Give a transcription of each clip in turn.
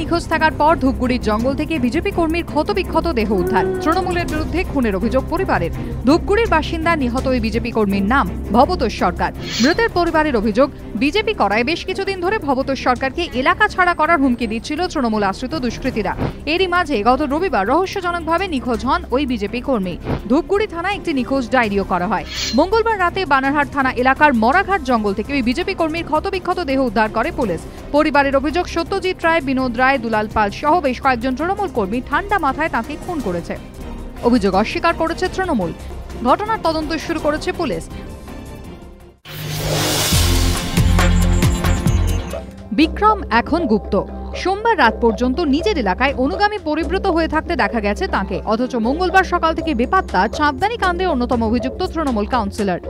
নিখোঁজ থাকার পর ধূপগুড়ির জঙ্গল থেকে বিজেপি কর্মীর ক্ষতবিক্ষত দেহ উদ্ধার। তৃণমূলের বিরুদ্ধে খুনের অভিযোগ পরিবারের। ধূপগুড়ির বাসিন্দা নিহত ওই বিজেপি কর্মীর নাম ভবতোষ সরকার। মৃতের পরিবারের অভিযোগ, বিজেপি করায় বেশ কিছুদিন ধরে ভবতোষ সরকারকে এলাকা ছাড়া করার হুমকি দিচ্ছিল তৃণমূল আশ্রিত দুষ্কৃতীরা। এরই মাঝে গত রবিবার রহস্যজনকভাবে নিখোঁজ হন ওই বিজেপি কর্মী। ধূপগুড়ি থানায় একটি নিখোঁজ ডায়েরিও করা হয়। মঙ্গলবার রাতে বানারহাট থানা এলাকার মরাঘাট জঙ্গল থেকে ওই বিজেপি কর্মীর ক্ষতবিক্ষত দেহ উদ্ধার করে পুলিশ। পরিবারের অভিযোগ, সত্যজিৎ রায়, বিনোদ রায়, দুলাল পাল সহ বেশ কয়েকজন তৃণমূল কর্মী ঠান্ডা মাথায় তাকে খুন করেছে। অভিযোগ অস্বীকার করেছে তৃণমূল। ঘটনার তদন্ত শুরু করেছে পুলিশ। বিক্রম এখন গুপ্ত। সোমবার রাত পর্যন্ত নিজের এলাকায় অনুগামী পরিব্রত হয়ে থাকতে দেখা গেছে তাকে, অথচ মঙ্গলবার সকাল থেকে বেপাত্তা চাঁদদানি কাণ্ডে অন্যতম অভিযুক্ত তৃণমূল কাউন্সিলর।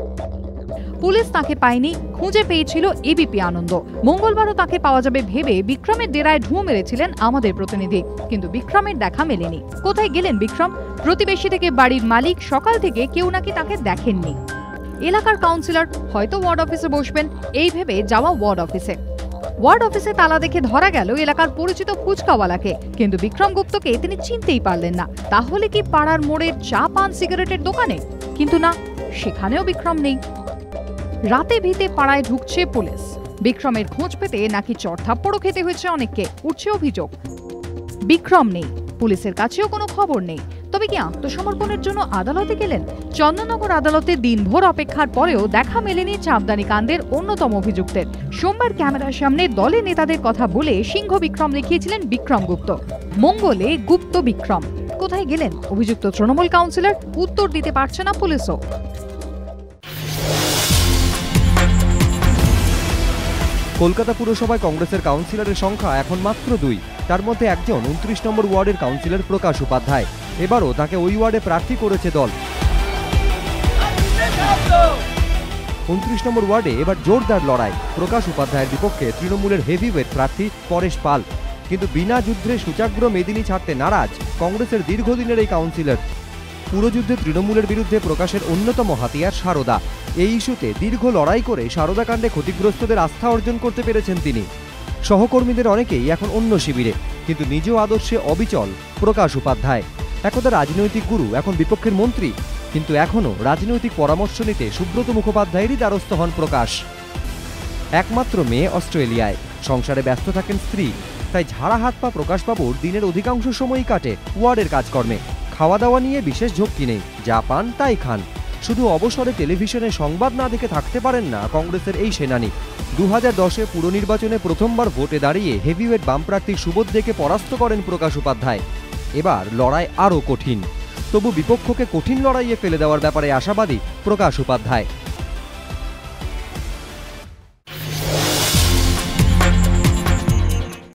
পুলিশ তাকে পায়নি, খুঁজে পেয়েছিল এবিপি আনন্দ। মঙ্গলবারও তাকে পাওয়া যাবে ভেবে বিক্রমের ডেরায় ঢুঁ মেরেছিলেন আমাদের প্রতিনিধি, কিন্তু বিক্রমের দেখা মেলেনি। কোথায় গেলেন বিক্রম? প্রতিবেশী থেকে বাড়ির মালিক সকাল থেকে কেউ নাকি তাকে দেখেননি। এলাকার কাউন্সিলর হয়তো ওয়ার্ড অফিসে বসবেন, এই ভেবে যাওয়া ওয়ার্ড অফিসে তালা দেখে ধরা গেল এলাকার পরিচিত ফুচকাওয়ালাকে, কিন্তু বিক্রম গুপ্তকে তিনি চিনতেই পারলেন না। তাহলে কি পাড়ার মোড়ের চা পান সিগারেটের দোকানে? কিন্তু না, সেখানেও বিক্রম নেই। রাতে ভিতে পাড়ায় ঢুকছে পুলিশ। বিক্রমের খোঁজ পেতে নাকি চড়থাপ্পড়ও খেতে হয়েছে অনেককে, উঠছে অভিযোগ। বিক্রম নেই, পুলিশের কাছেও কোনো খবর নেই। তবে কি আত্মসমর্পণের জন্য আদালতে গেলেন? চন্দননগর আদালতে দিনভর অপেক্ষার পরেও দেখা মেলেনি চাঁদদানি কাণ্ডের অন্যতম অভিযুক্তের। সোমবার ক্যামেরার সামনে দলের নেতাদের কথা বলে সিংহ বিক্রম লিখিয়েছিলেন বিক্রম গুপ্ত। মঙ্গলে গুপ্ত বিক্রম। কোথায় গেলেন অভিযুক্ত তৃণমূল কাউন্সিলর? উত্তর দিতে পারছে না পুলিশও। কলকাতা পুরসভায় কংগ্রেসের কাউন্সিলরের সংখ্যা এখন মাত্র 2। তার মধ্যে একজন 29 নম্বর ওয়ার্ডের কাউন্সিলর প্রকাশ উপাধ্যায়। এবারও তাকে ওই ওয়ার্ডে প্রার্থী করেছে দল। 29 নম্বর ওয়ার্ডে এবার জোরদার লড়াই। প্রকাশ উপাধ্যায়ের বিপক্ষে তৃণমূলের হেভিওয়েট প্রার্থী পরেশ পাল। কিন্তু বিনা যুদ্ধে সূচাগ্র মেদিনী ছাড়তে নারাজ কংগ্রেসের দীর্ঘদিনের এই কাউন্সিলর। পুরযুদ্ধে তৃণমূলের বিরুদ্ধে প্রকাশের অন্যতম হাতিয়ার সারদা। এই ইস্যুতে দীর্ঘ লড়াই করে সারদা কাণ্ডে ক্ষতিগ্রস্তদের আস্থা অর্জন করতে পেরেছেন তিনি। সহকর্মীদের অনেকেই এখন অন্য শিবিরে, কিন্তু নিজ আদর্শে অবিচল প্রকাশ উপাধ্যায়। একদা রাজনৈতিক গুরু, এখন বিপক্ষের মন্ত্রী, কিন্তু এখনও রাজনৈতিক পরামর্শ নিতে সুব্রত মুখোপাধ্যায়েরই দ্বারস্থ হন প্রকাশ। একমাত্র মেয়ে অস্ট্রেলিয়ায়, সংসারে ব্যস্ত থাকেন স্ত্রী, তাই ঝাড়া হাত পা প্রকাশবাবুর দিনের অধিকাংশ সময়ই কাটে ওয়ার্ডের কাজকর্মে। খাওয়া দাওয়া নিয়ে বিশেষ ঝক্কি নেই, যা পান তাই খান। শুধু অবসরে টেলিভিশনে সংবাদ না দেখে থাকতে পারেন না কংগ্রেসের এই সেনানী। 2010-এ পুর নির্বাচনে প্রথমবার ভোটে দাঁড়িয়ে হেভিওয়েট বামপ্রার্থী সুবোধকে পরাস্ত করেন প্রকাশ উপাধ্যায়। এবার লড়াই আরও কঠিন, তবু বিপক্ষকে কঠিন লড়াইয়ে ফেলে দেওয়ার ব্যাপারে আশাবাদী প্রকাশ উপাধ্যায়।